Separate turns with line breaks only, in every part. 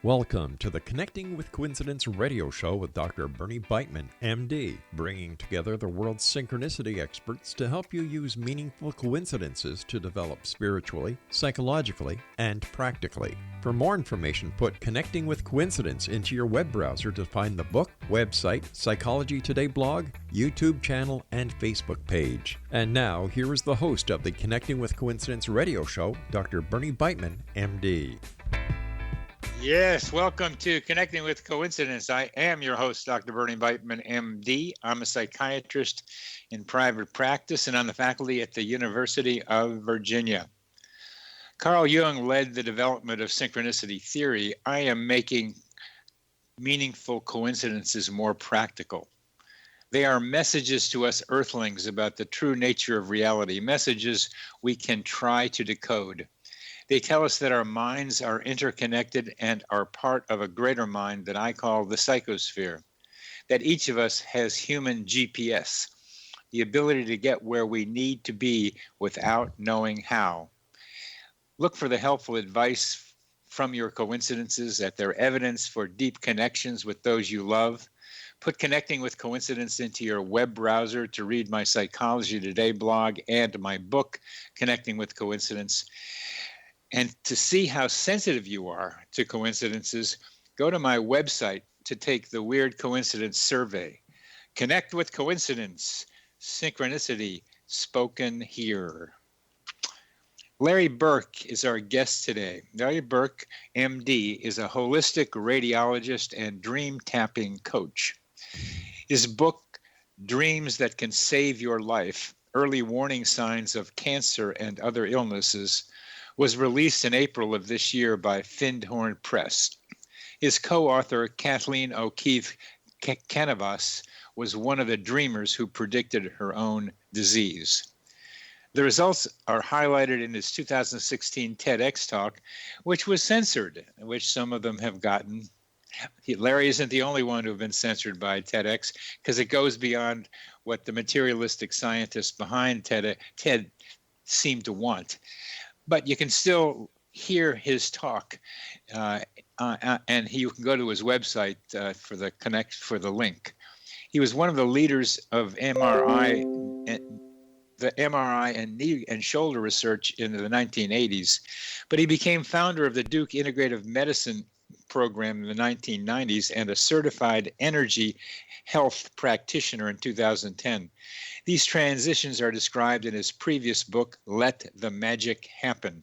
Welcome to the Connecting with Coincidence radio show with Dr. Bernie Beitman, MD, bringing together the world's synchronicity experts to help you use meaningful coincidences to develop spiritually, psychologically, and practically. For more information, put Connecting with Coincidence into your web browser to find the book, website, Psychology Today blog, YouTube channel, and Facebook page. And now, here is the host of the Connecting with Coincidence radio show, Dr. Bernie Beitman, MD.
Yes, welcome to Connecting with Coincidence. I am your host, Dr. Bernie Beitman, MD. I'm a psychiatrist in private practice and on the faculty at the University of Virginia. Carl Jung led the development of synchronicity theory. I am making meaningful coincidences more practical. They are messages to us earthlings about the true nature of reality, messages we can try to decode. They tell us that our minds are interconnected and are part of a greater mind that I call the psychosphere, that each of us has human GPS, the ability to get where we need to be without knowing how. Look for the helpful advice from your coincidences, that they're evidence for deep connections with those you love. Put Connecting with Coincidence into your web browser to read my Psychology Today blog and my book, Connecting with Coincidence. And to see how sensitive you are to coincidences, go to my website to take the Weird Coincidence Survey. Connect with Coincidence, Synchronicity, spoken here. Larry Burk is our guest today. Larry Burk, MD, is a holistic radiologist and dream tapping coach. His book, Dreams That Can Save Your Life, Early Warning Signs of Cancer and Other Illnesses, was released in April of this year by Findhorn Press. His co-author, Kathleen O'Keefe-Kanavos, was one of the dreamers who predicted her own disease. The results are highlighted in his 2016 TEDx talk, which was censored, which some of them have gotten. Larry isn't the only one who have been censored by TEDx, because it goes beyond what the materialistic scientists behind TED seem to want. But you can still hear his talk, and you can go to his website for the link. He was one of the leaders of MRI and knee and shoulder research in the 1980s, but he became founder of the Duke Integrative Medicine program in the 1990s and a Certified Energy Health Practitioner in 2010. These transitions are described in his previous book, Let the Magic Happen.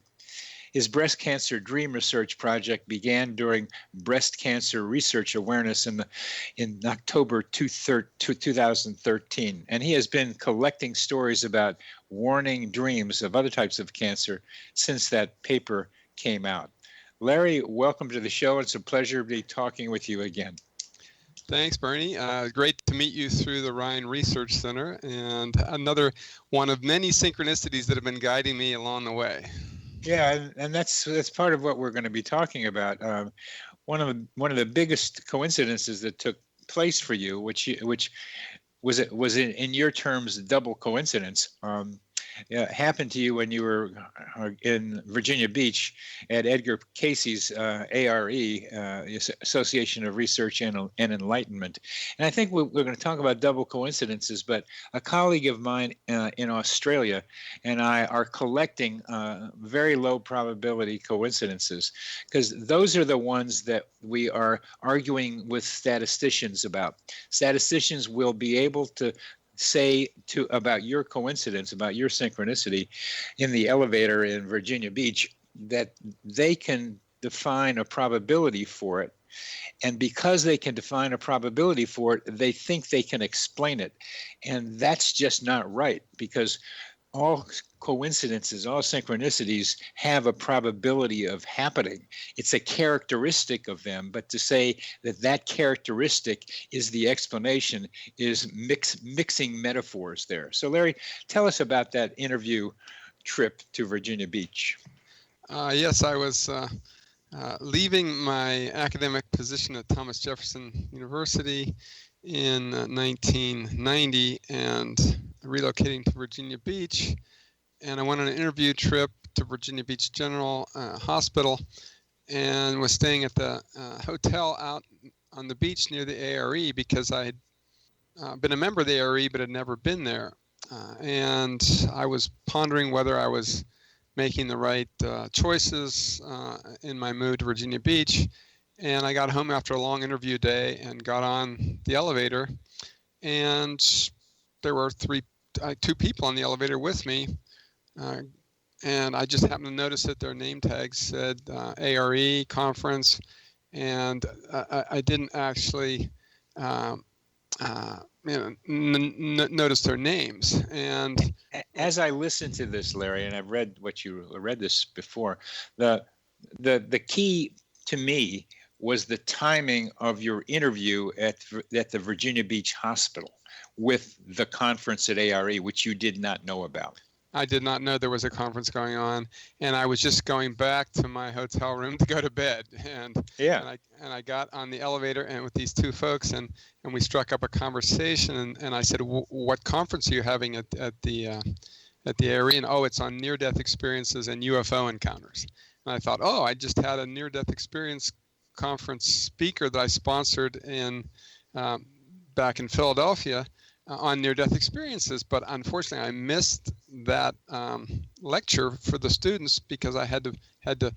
His breast cancer dream research project began during Breast Cancer Research Awareness in October 2013, and he has been collecting stories about warning dreams of other types of cancer since that paper came out. Larry, welcome to the show. It's a pleasure to be talking with you again.
Thanks, Bernie. Great to meet you through the Ryan Research Center, and another one of many synchronicities that have been guiding me along the way.
Yeah, and that's part of what we're going to be talking about. One of the biggest coincidences that took place for you, which was in your terms double coincidence. Happened to you when you were in Virginia Beach at Edgar Cayce's ARE, Association of Research and Enlightenment. And I think we're going to talk about double coincidences, but a colleague of mine in Australia and I are collecting very low probability coincidences, because those are the ones that we are arguing with statisticians about. Statisticians will be able to say about your coincidence, about your synchronicity in the elevator in Virginia Beach, that they can define a probability for it. And because they can define a probability for it, they think they can explain it. And that's just not right, because all coincidences, all synchronicities have a probability of happening. It's a characteristic of them, but to say that characteristic is the explanation is mixing metaphors there. So Larry, tell us about that interview trip to Virginia Beach.
Yes, I was leaving my academic position at Thomas Jefferson University in 1990 and relocating to Virginia Beach. And I went on an interview trip to Virginia Beach General Hospital, and was staying at the hotel out on the beach near the ARE because I had been a member of the ARE but had never been there. And I was pondering whether I was making the right choices in my move to Virginia Beach. And I got home after a long interview day and got on the elevator, and there were two people on the elevator with me. And I just happened to notice that their name tags said ARE conference, and I didn't actually notice their names. And
as I listened to this, Larry, and I've read this before, the key to me was the timing of your interview at the Virginia Beach Hospital with the conference at ARE, which you did not know about.
I did not know there was a conference going on, and I was just going back to my hotel room to go to bed. And I got on the elevator and with these two folks, and we struck up a conversation. And I said, "What conference are you having at the ARE?" And it's on near-death experiences and UFO encounters. And I thought, I just had a near-death experience conference speaker that I sponsored back in Philadelphia on near-death experiences, but unfortunately I missed that lecture for the students because I had to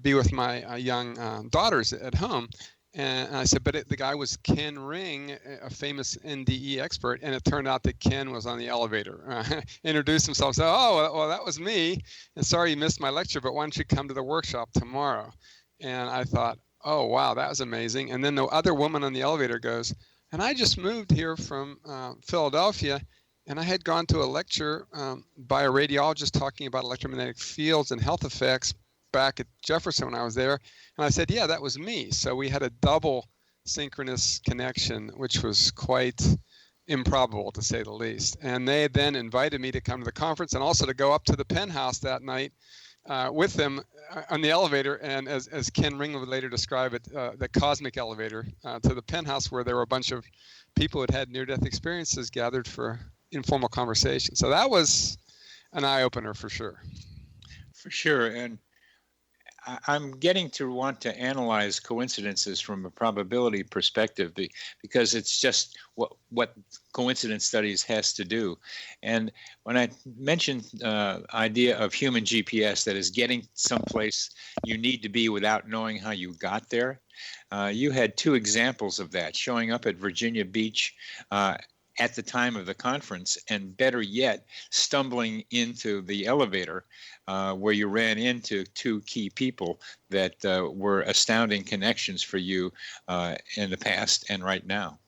be with my young daughters at home. And I said, but the guy was Ken Ring, a famous NDE expert, and it turned out that Ken was on the elevator. Introduced himself, said, well, that was me, and sorry you missed my lecture, but why don't you come to the workshop tomorrow? And I thought, oh, wow, that was amazing. And then the other woman on the elevator goes, and I just moved here from Philadelphia, and I had gone to a lecture by a radiologist talking about electromagnetic fields and health effects back at Jefferson when I was there. And I said, yeah, that was me. So we had a double synchronous connection, which was quite improbable, to say the least. And they then invited me to come to the conference and also to go up to the penthouse that night with them on the elevator, and as Ken Ring would later describe it, the cosmic elevator, to the penthouse where there were a bunch of people who had near-death experiences gathered for informal conversation. So that was an eye-opener for sure. For
sure. And I'm getting to want to analyze coincidences from a probability perspective because it's just what coincidence studies has to do. And when I mentioned idea of human GPS, that is getting someplace you need to be without knowing how you got there, you had two examples of that showing up at Virginia Beach at the time of the conference, and better yet, stumbling into the elevator where you ran into two key people that were astounding connections for you in the past and right now.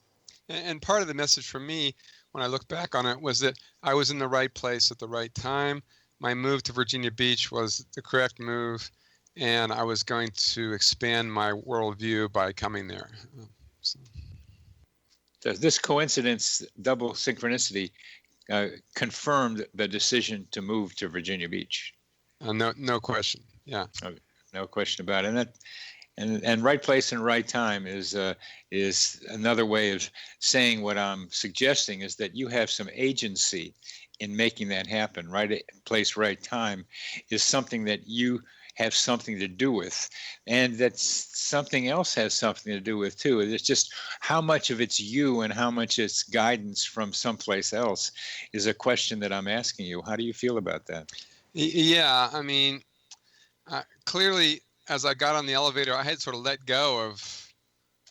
And part of the message for me, when I look back on it, was that I was in the right place at the right time. My move to Virginia Beach was the correct move, and I was going to expand my worldview by coming there.
So this coincidence, double synchronicity, confirmed the decision to move to Virginia Beach.
No question. Yeah.
No question about it. And right place and right time is another way of saying what I'm suggesting is that you have some agency in making that happen. Right place, right time is something that you have something to do with, and that something else has something to do with too. It's just how much of it's you and how much it's guidance from someplace else is a question that I'm asking you. How do you feel about that?
Yeah, I mean, clearly, as I got on the elevator, I had sort of let go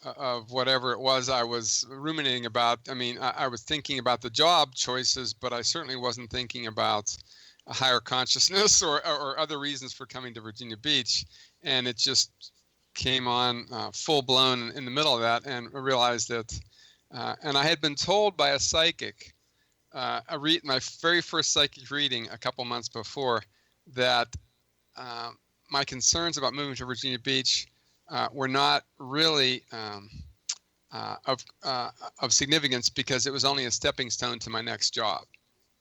of whatever it was I was ruminating about. I mean, I was thinking about the job choices, but I certainly wasn't thinking about a higher consciousness or other reasons for coming to Virginia Beach. And it just came on full blown in the middle of that, and I realized that, and I had been told by a psychic, my very first psychic reading a couple months before, that my concerns about moving to Virginia Beach were not really of significance because it was only a stepping stone to my next job.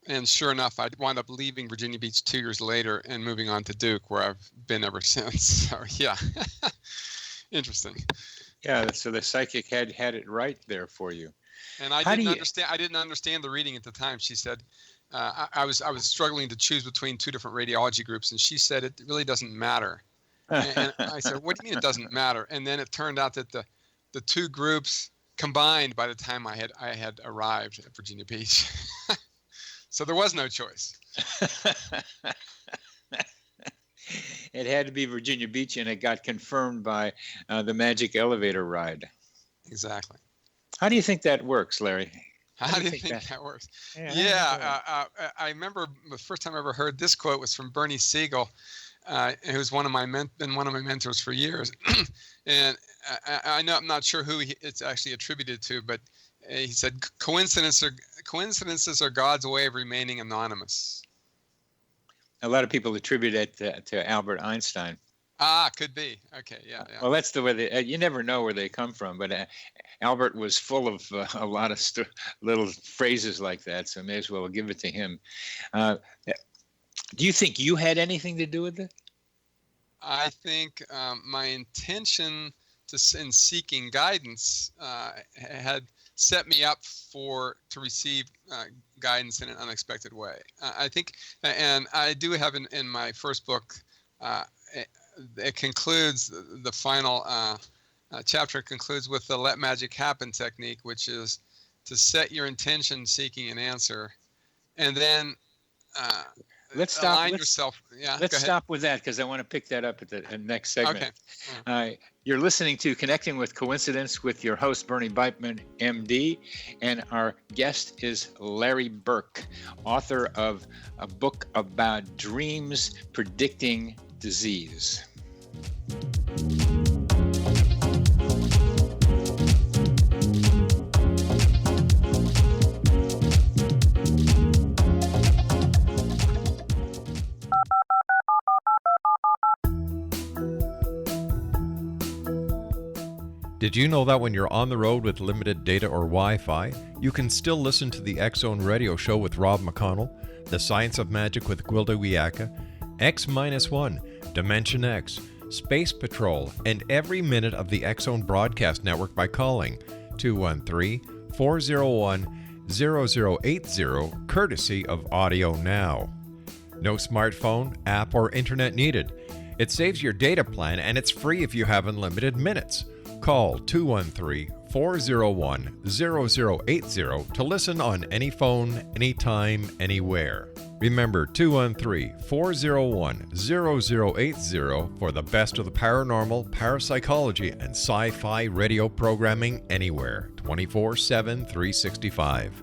And sure enough, I wound up leaving Virginia Beach 2 years later and moving on to Duke, where I've been ever since. So yeah, interesting.
Yeah, so the psychic had it right there for you.
And I didn't understand the reading at the time. She said, I was struggling to choose between two different radiology groups, and she said it really doesn't matter And I said, what do you mean it doesn't matter? And then it turned out that the two groups combined by the time I had arrived at Virginia Beach. So there was no choice.
It had to be Virginia Beach, and it got confirmed by the magic elevator ride.
Exactly.
How do you think that works, Larry?
How do you think that works? I remember the first time I ever heard this quote was from Bernie Siegel, who's been one of my mentors for years. And I'm not sure who it's actually attributed to, but he said, coincidences are God's way of remaining anonymous.
A lot of people attribute it to Albert Einstein.
Could be. Okay, yeah.
Well, that's the way you never know where they come from, but Albert was full of a lot of little phrases like that, so may as well give it to him. Do you think you had anything to do with it?
I think my intention in seeking guidance had set me up to receive guidance in an unexpected way. I think, and I do have in my first book, it concludes, the final chapter concludes with the let magic happen technique, which is to set your intention seeking an answer, and then
let's stop with that, because I want to pick that up at the next segment. Okay. You're listening to Connecting with Coincidence with your host, Bernie Beitman, MD, and our guest is Larry Burk, author of a book about dreams predicting disease.
Did you know that when you're on the road with limited data or Wi-Fi, you can still listen to the X-Zone Radio Show with Rob McConnell, The Science of Magic with Gwilda Wiyaka, X-1, Dimension X, Space Patrol, and every minute of the X-Zone broadcast network by calling 213-401-0080, courtesy of Audio Now. No smartphone, app, or internet needed. It saves your data plan, and it's free if you have unlimited minutes. Call 213-401-0080 to listen on any phone, anytime, anywhere. Remember 213-401-0080 for the best of the paranormal, parapsychology, and sci-fi radio programming anywhere, 24/7, 365.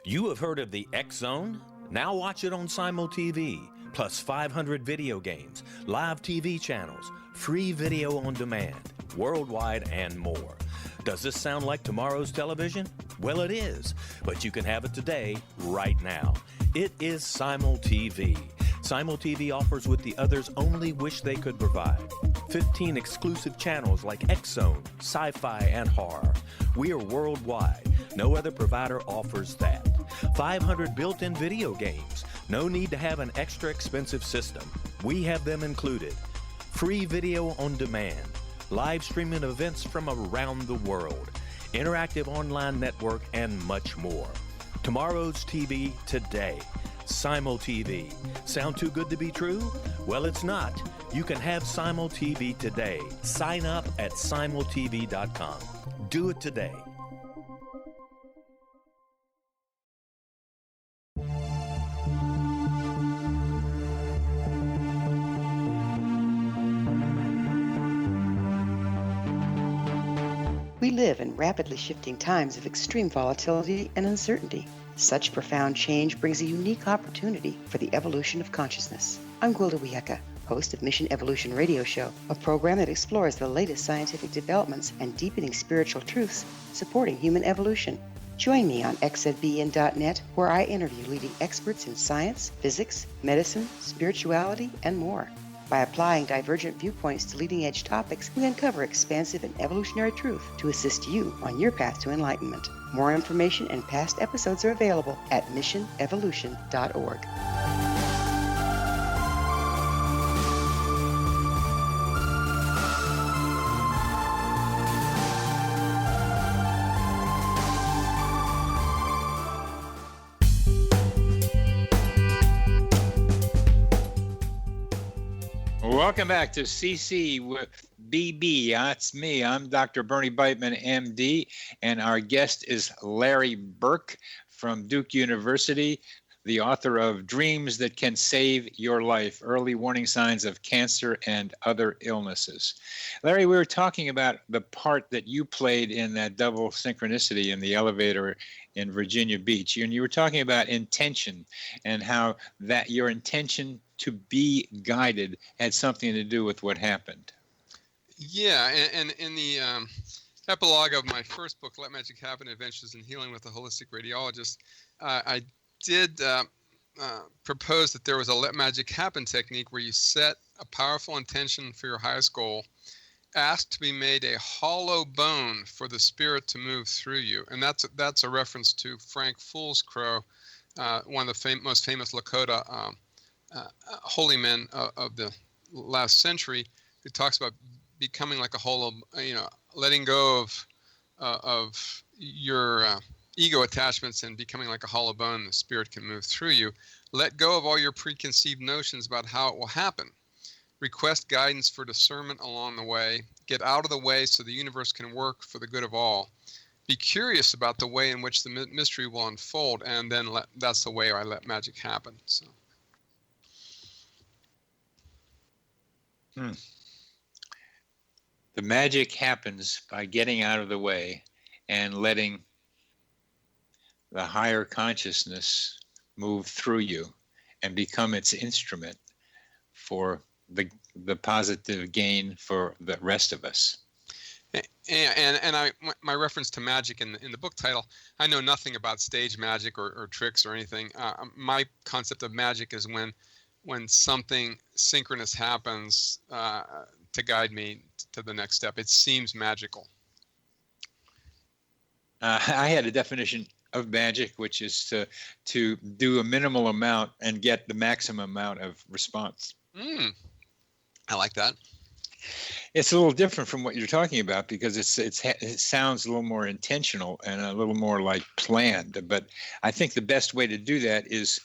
You have heard of the X-Zone? Now watch it on Simul TV. Plus 500 video games, live TV channels, free video on demand, worldwide, and more. Does this sound like tomorrow's television? Well, it is, but you can have it today, right now. It is Simul TV. Simul TV offers what the others only wish they could provide. 15 exclusive channels like X-Zone, sci-fi, and horror. We are worldwide. No other provider offers that. 500 built-in video games. No need to have an extra expensive system. We have them included. Free video on demand. Live streaming events from around the world. Interactive online network, and much more. Tomorrow's TV today. Simul TV. Sound too good to be true? Well, it's not. You can have Simul TV today. Sign up at simultv.com. Do it today.
We live in rapidly shifting times of extreme volatility and uncertainty. Such profound change brings a unique opportunity for the evolution of consciousness. I'm Gwilda Wiyaka, host of Mission Evolution Radio Show, a program that explores the latest scientific developments and deepening spiritual truths supporting human evolution. Join me on xzbn.net, where I interview leading experts in science, physics, medicine, spirituality, and more. By applying divergent viewpoints to leading-edge topics, we uncover expansive and evolutionary truth to assist you on your path to enlightenment. More information and past episodes are available at missionevolution.org.
Welcome back to CC with BB. That's me. I'm Dr. Bernie Beitman, MD, and our guest is Larry Burk from Duke University, the author of Dreams That Can Save Your Life, Early Warning Signs of Cancer and Other Illnesses. Larry, we were talking about the part that you played in that double synchronicity in the elevator in Virginia Beach, and you were talking about intention and how that your intention to be guided had something to do with what happened.
Yeah, and in the epilogue of my first book, Let Magic Happen, Adventures in Healing with a Holistic Radiologist, I did propose that there was a Let Magic Happen technique where you set a powerful intention for your highest goal, ask to be made a hollow bone for the spirit to move through you. And that's a reference to Frank Fool's Crow, one of the most famous Lakota holy men of the last century, who talks about becoming like a hollow, letting go of your ego attachments and becoming like a hollow bone. The spirit can move through you. Let go of all your preconceived notions about how it will happen. Request guidance for discernment along the way. Get out of the way so the universe can work for the good of all. Be curious about the way in which the mystery will unfold, and then that's the way I let magic happen. So.
The magic happens by getting out of the way and letting the higher consciousness move through you and become its instrument for the positive gain for the rest of us.
And my reference to magic in the book title, I know nothing about stage magic or tricks or anything. My concept of magic is when something synchronous happens to guide me to the next step. It seems magical.
I had a definition of magic, which is to do a minimal amount and get the maximum amount of response.
I like that.
It's a little different from what you're talking about because it sounds a little more intentional and a little more like planned. But I think the best way to do that is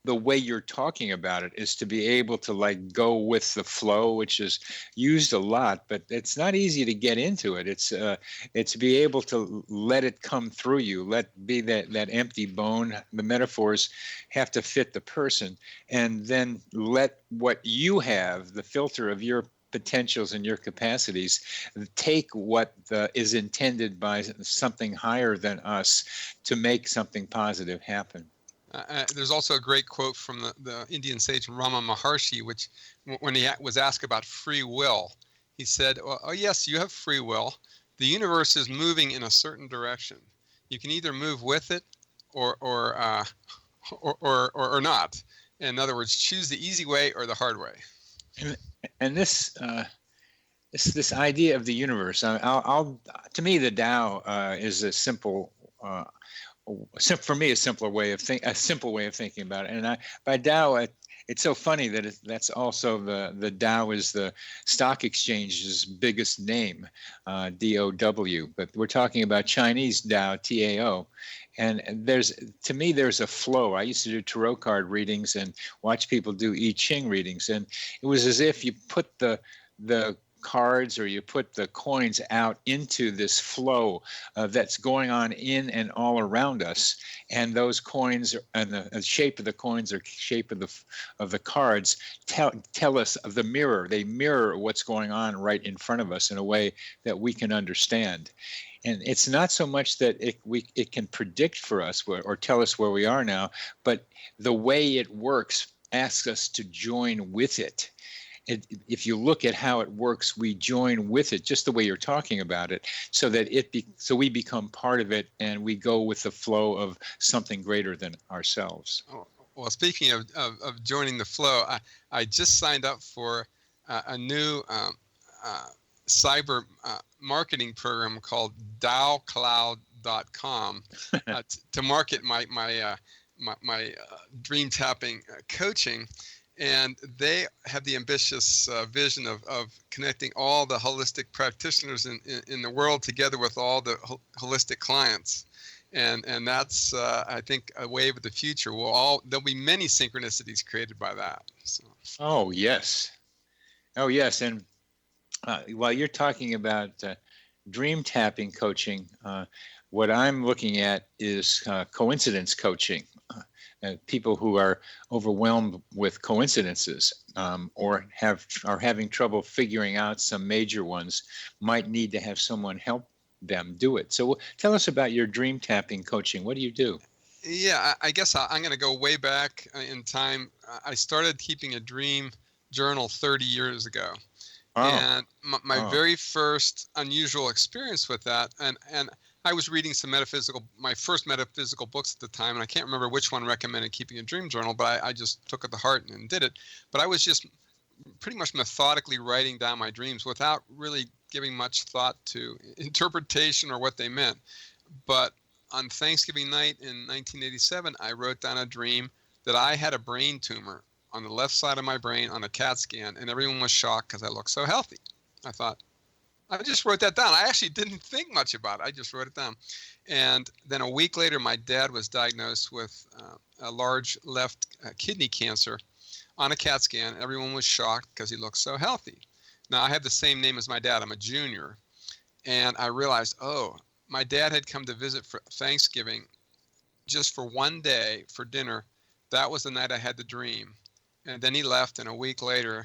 the way you're talking about it, is to be able to like go with the flow, which is used a lot, but it's not easy to get into it. It's to be able to let it come through you, let be that empty bone. The metaphors have to fit the person, and then let what you have, the filter of your potentials and your capacities, take what is intended by something higher than us to make something positive happen.
There's also a great quote from the Indian sage Rama Maharshi, which when he was asked about free will, he said, oh yes, you have free will. The universe is moving in a certain direction. You can either move with it or not. In other words, choose the easy way or the hard way.
And this idea of the universe, to me, the Tao is a simple. For me, a simple way of thinking about it. And by Tao, it's so funny that that's also the Tao is the stock exchange's biggest name, DOW. But we're talking about Chinese Tao, TAO. And there's a flow. I used to do tarot card readings and watch people do I Ching readings, and it was as if you put the cards or you put the coins out into this flow that's going on in and all around us, and those coins and the shape of the coins or shape of the cards tell us of the mirror. They mirror what's going on right in front of us in a way that we can understand. And it's not so much that it can predict for us or tell us where we are now, but the way it works asks us to join with it. If you look at how it works, we join with it, just the way you're talking about it, so that so we become part of it and we go with the flow of something greater than ourselves.
Well, speaking of joining the flow, I just signed up for a new cyber marketing program called DaoCloud.com to market my dream tapping coaching. And they have the ambitious vision of connecting all the holistic practitioners in the world together with all the holistic clients. And that's, I think, a wave of the future. There'll be many synchronicities created by that. So.
Oh, yes. Oh, yes. And while you're talking about dream tapping coaching, what I'm looking at is coincidence coaching. People who are overwhelmed with coincidences or are having trouble figuring out some major ones might need to have someone help them do it. So tell us about your dream tapping coaching. What do you do?
Yeah, I guess I'm going to go way back in time. I started keeping a dream journal 30 years ago. Oh. And my very first unusual experience with that, and I was reading my first metaphysical books at the time, and I can't remember which one recommended keeping a dream journal, but I just took it to heart and did it. But I was just pretty much methodically writing down my dreams without really giving much thought to interpretation or what they meant. But on Thanksgiving night in 1987, I wrote down a dream that I had a brain tumor on the left side of my brain on a CAT scan, and everyone was shocked because I looked so healthy. I thought, I just wrote that down. I actually didn't think much about it. I just wrote it down. And then a week later, my dad was diagnosed with a large left kidney cancer on a CAT scan. Everyone was shocked because he looked so healthy. Now, I have the same name as my dad. I'm a junior. And I realized, my dad had come to visit for Thanksgiving just for one day for dinner. That was the night I had the dream. And then he left, and a week later,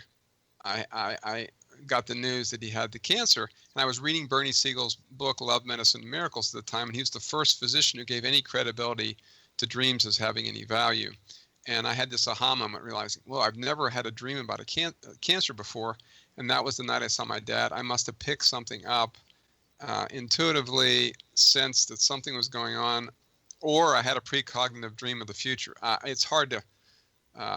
I got the news that he had the cancer. And I was reading Bernie Siegel's book, Love, Medicine, Miracles at the time, and he was the first physician who gave any credibility to dreams as having any value. And I had this aha moment realizing, well, I've never had a dream about a cancer before, and that was the night I saw my dad. I must have picked something up, intuitively sensed that something was going on, or I had a precognitive dream of the future. It's hard to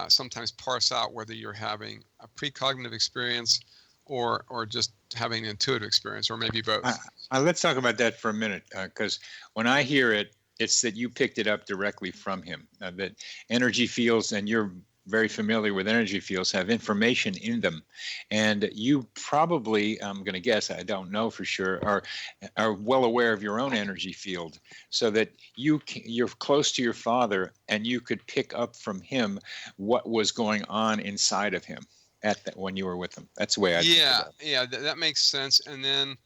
sometimes parse out whether you're having a precognitive experience or just having an intuitive experience, or maybe both.
Let's talk about that for a minute, because when I hear it, it's that you picked it up directly from him, that energy fields, and you're very familiar with energy fields, have information in them. And you probably, I'm going to guess, I don't know for sure, are well aware of your own energy field, so that you're close to your father and you could pick up from him what was going on inside of him when you were with him. That's the way I think about it.
Yeah, that makes sense. And then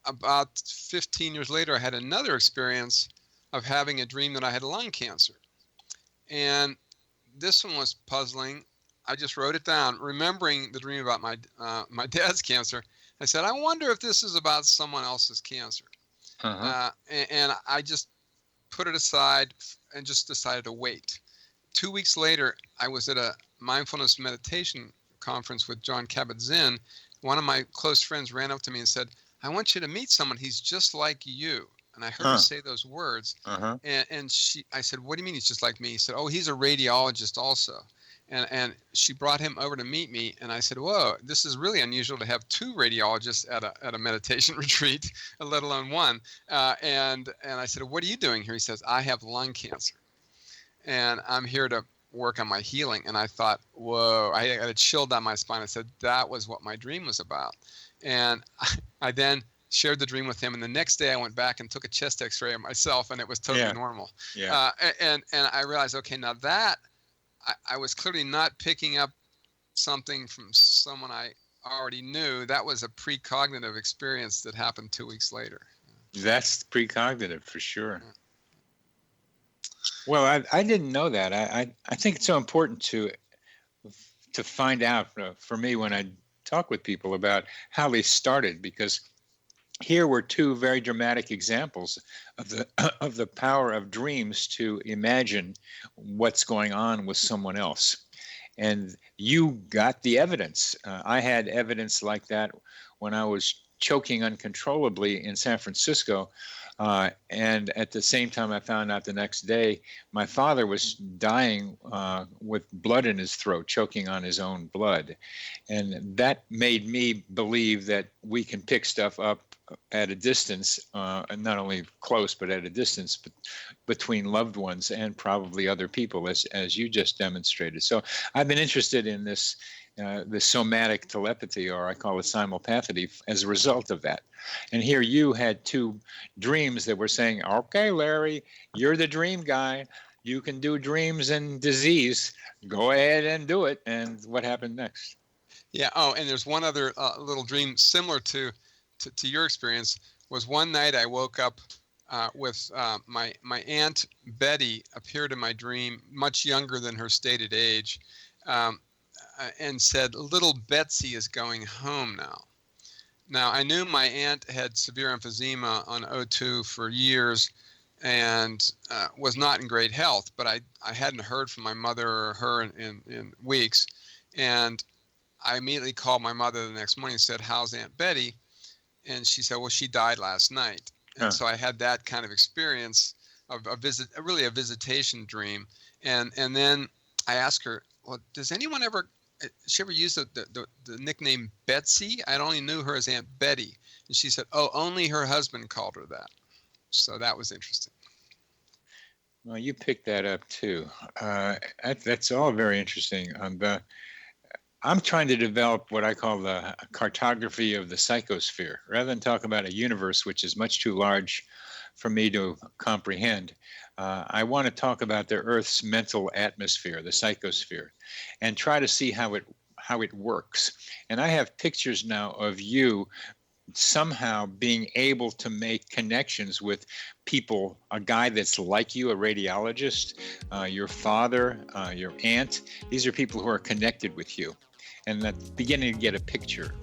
about 15 years later, I had another experience of having a dream that I had lung cancer. And this one was puzzling. I just wrote it down, remembering the dream about my dad's cancer. I said, I wonder if this is about someone else's cancer. And I just put it aside and just decided to wait. 2 weeks later, I was at a mindfulness meditation conference with John Kabat-Zinn. One of my close friends ran up to me and said, I want you to meet someone. He's just like you. And I heard her say those words. And I said, what do you mean he's just like me? He said, he's a radiologist also. And she brought him over to meet me. And I said, whoa, this is really unusual to have two radiologists at a meditation retreat, let alone one. And I said, what are you doing here? He says, I have lung cancer. And I'm here to work on my healing. And I thought, whoa, I had a chill down my spine. I said, that was what my dream was about. And I then shared the dream with him, and the next day I went back and took a chest x-ray of myself, and it was totally normal. And I realized, okay, now that I was clearly not picking up something from someone I already knew. That was a precognitive experience that happened 2 weeks later.
That's precognitive for sure. Well, I didn't know that. I think it's so important to find out for me when I talk with people about how they started, because here were two very dramatic examples of the power of dreams to imagine what's going on with someone else. And you got the evidence. I had evidence like that when I was choking uncontrollably in San Francisco. And at the same time, I found out the next day, my father was dying with blood in his throat, choking on his own blood. And that made me believe that we can pick stuff up at a distance, not only close, but at a distance between loved ones and probably other people, as you just demonstrated. So I've been interested in this somatic telepathy, or I call it simulpathy, as a result of that. And here you had two dreams that were saying, okay, Larry, you're the dream guy. You can do dreams and disease. Go ahead and do it. And what happened next?
Yeah. Oh, and there's one other little dream similar to your experience. Was one night I woke up with my Aunt Betty appeared in my dream, much younger than her stated age, and said, "Little Betsy is going home now." Now, I knew my aunt had severe emphysema on O2 for years and was not in great health, but I hadn't heard from my mother or her in weeks. And I immediately called my mother the next morning and said, "How's Aunt Betty?" And she said, "Well, she died last night." And so I had that kind of experience of a visitation dream. And then I asked her, "Well, does anyone ever use the nickname Betsy? I only knew her as Aunt Betty." And she said, "Oh, only her husband called her that." So that was interesting.
Well, you picked that up too. That's all very interesting. I'm trying to develop what I call the cartography of the psychosphere. Rather than talk about a universe which is much too large for me to comprehend, I want to talk about the Earth's mental atmosphere, the psychosphere, and try to see how it works. And I have pictures now of you somehow being able to make connections with people, a guy that's like you, a radiologist, your father, your aunt. These are people who are connected with you, and that's beginning to get a picture.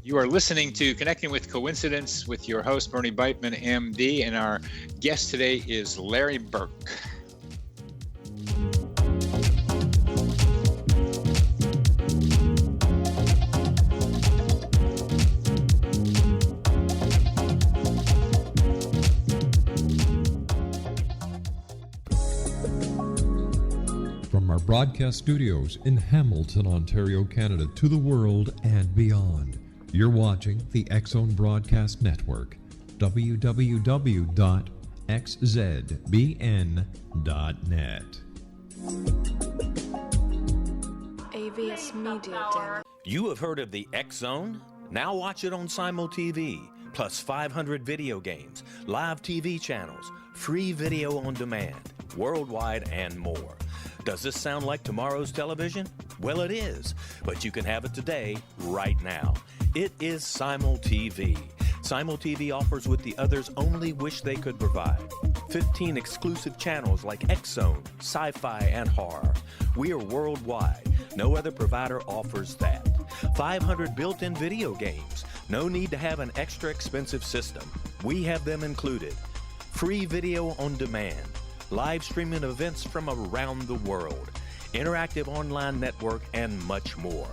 You are listening to Connecting with Coincidence with your host, Bernie Beitman, MD, and our guest today is Larry Burk.
From our broadcast studios in Hamilton, Ontario, Canada, to the world and beyond, you're watching the X-Zone Broadcast Network, www.xzbn.net.
AVS Media.
You have heard of the X-Zone? Now watch it on Simul TV, plus 500 video games, live TV channels, free video on demand, worldwide, and more. Does this sound like tomorrow's television? Well, it is, but you can have it today, right now. It is Simul TV. Simul TV offers what the others only wish they could provide. 15 exclusive channels like X-Zone, sci-fi, and horror. We are worldwide. No other provider offers that. 500 built-in video games. No need to have an extra expensive system. We have them included. Free video on demand. Live streaming events from around the world, interactive online network, and much more.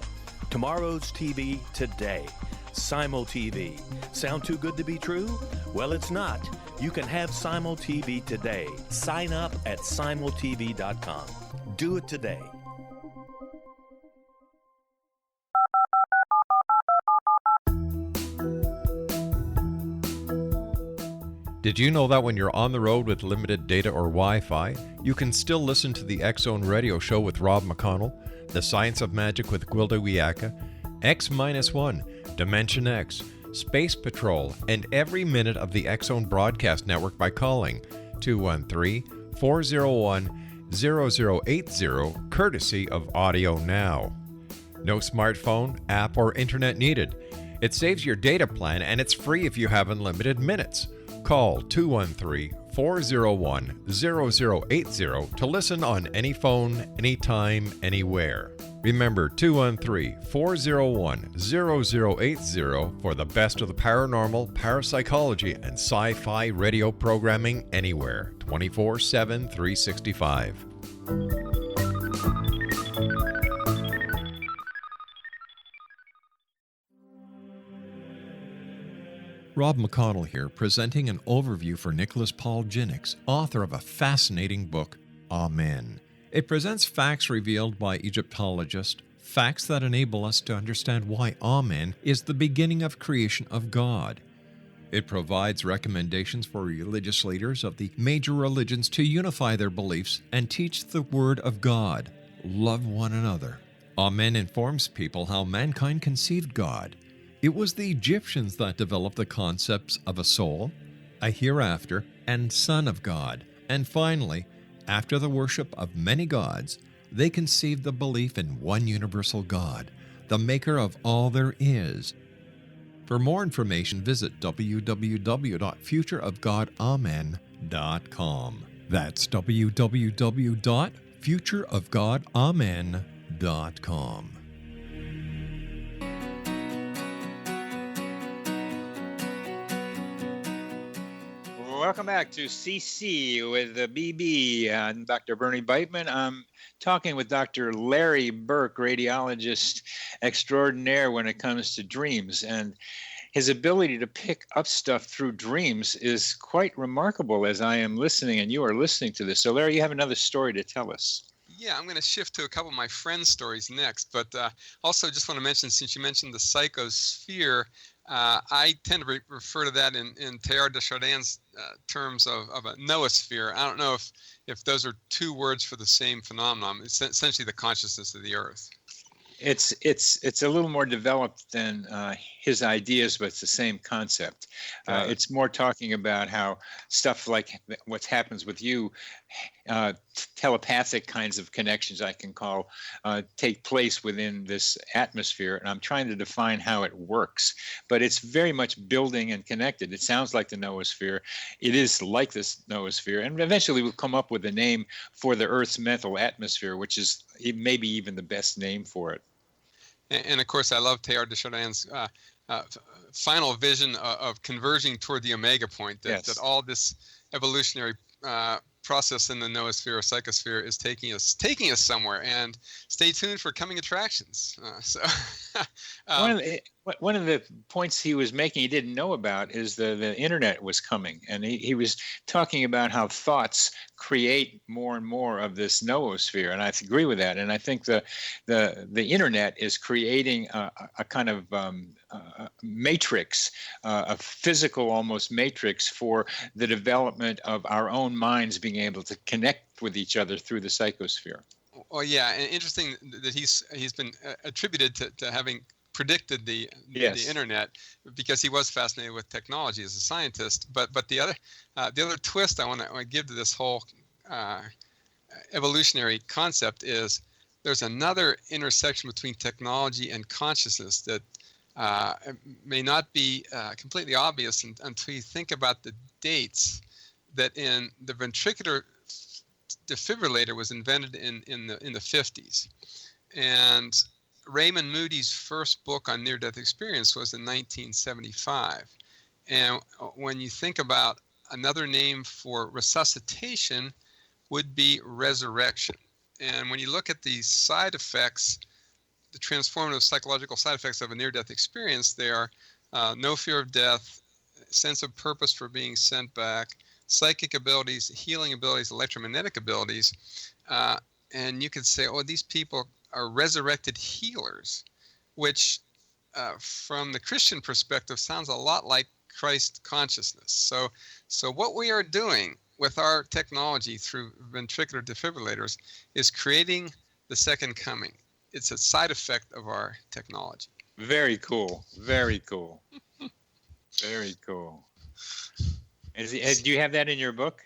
Tomorrow's TV today. Simul TV. Sound too good to be true? Well, it's not. You can have Simul TV today. Sign up at simultv.com. Do it today.
Did you know that when you're on the road with limited data or Wi-Fi, you can still listen to the X-Zone Radio Show with Rob McConnell, The Science of Magic with Gwilda Wiyaka, X-1, Dimension X, Space Patrol, and every minute of the X-Zone Broadcast Network by calling 213-401-0080, courtesy of Audio Now. No smartphone, app, or internet needed. It saves your data plan, and it's free if you have unlimited minutes. Call 213-401-0080 to listen on any phone, anytime, anywhere. Remember 213-401-0080 for the best of the paranormal, parapsychology, and sci-fi radio programming anywhere, 24/7, 365. Rob McConnell here, presenting an overview for Nicholas Paul Jennings, author of a fascinating book, Amen. It presents facts revealed by Egyptologists, facts that enable us to understand why Amen is the beginning of creation of God. It provides recommendations for religious leaders of the major religions to unify their beliefs and teach the Word of God. Love one another. Amen informs people how mankind conceived God. It was the Egyptians that developed the concepts of a soul, a hereafter, and Son of God. And finally, after the worship of many gods, they conceived the belief in one universal God, the maker of all there is. For more information, visit www.futureofgodamen.com. That's www.futureofgodamen.com.
Welcome back to CC with the BB. I'm Dr. Bernie Beitman. I'm talking with Dr. Larry Burk, radiologist extraordinaire when it comes to dreams. And his ability to pick up stuff through dreams is quite remarkable as I am listening and you are listening to this. So, Larry, you have another story to tell us.
Yeah, I'm going to shift to a couple of my friends' stories next. But also just want to mention, since you mentioned the psychosphere, I tend to refer to that in Teilhard de Chardin's terms of a noosphere. I don't know if those are two words for the same phenomenon. It's essentially the consciousness of the Earth.
It's a little more developed than his ideas, but it's the same concept. It's more talking about how stuff like what happens with you, telepathic kinds of connections, I can call, take place within this atmosphere. And I'm trying to define how it works, but it's very much building and connected. It sounds like the noosphere. It is like this noosphere. And eventually we'll come up with a name for the Earth's mental atmosphere, which is maybe even the best name for it.
And of course, I love Teilhard de Chardin's final vision of converging toward the omega point, that all this evolutionary process in the noosphere or psychosphere is taking us somewhere. And stay tuned for coming attractions.
One of the points he was making he didn't know about is the internet was coming, and he was talking about how thoughts create more and more of this noosphere, and I agree with that. And I think the internet is creating a kind of matrix, a physical almost matrix for the development of our own minds being able to connect with each other through the psychosphere.
Well, yeah, and interesting that he's been attributed to having predicted the internet, because he was fascinated with technology as a scientist. But the other twist I want to give to this whole evolutionary concept is there's another intersection between technology and consciousness that may not be completely obvious until you think about the dates that in the ventricular defibrillator was invented in the 50s, and Raymond Moody's first book on near-death experience was in 1975. And when you think about another name for resuscitation would be resurrection. And when you look at the side effects, the transformative psychological side effects of a near-death experience, they are no fear of death, sense of purpose for being sent back, psychic abilities, healing abilities, electromagnetic abilities. And you could say, oh, these people are resurrected healers, which from the Christian perspective sounds a lot like Christ consciousness. So what we are doing with our technology through ventricular defibrillators is creating the second coming. It's a side effect of our technology.
Very cool. Very cool. Very cool. Do you have that in your book?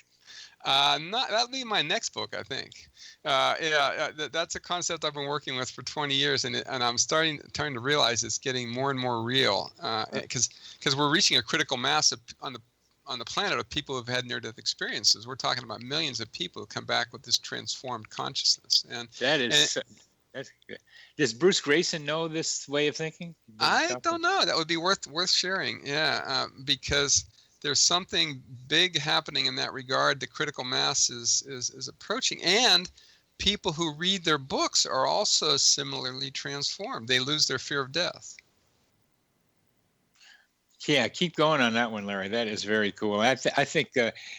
That'll be my next book, I think. That's a concept I've been working with for 20 years, and I'm starting to realize it's getting more and more real, because we're reaching a critical mass on the planet of people who've had near-death experiences. We're talking about millions of people who come back with this transformed consciousness, and
that's good. Does Bruce Grayson know this way of thinking?
I don't know. That would be worth sharing. Yeah, because there's something big happening in that regard. The critical mass is approaching, and people who read their books are also similarly transformed. They lose their fear of death.
Yeah, keep going on that one, Larry. That is very cool. I think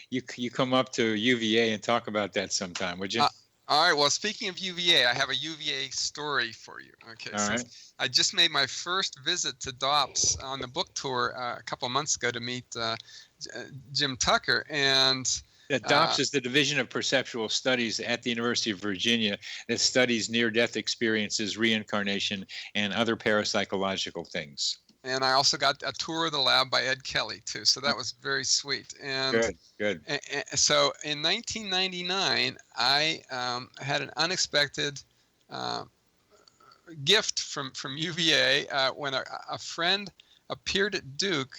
you come up to UVA and talk about that sometime, would you?
All right. Well, speaking of UVA, I have a UVA story for you. Okay.
All right.
I just made my first visit to DOPS on the book tour a couple of months ago to meet Jim Tucker. And
DOPS is the Division of Perceptual Studies at the University of Virginia that studies near-death experiences, reincarnation, and other parapsychological things.
And I also got a tour of the lab by Ed Kelly, too. So that was very sweet. And
Good.
So in 1999, I had an unexpected gift from UVA when a friend appeared at Duke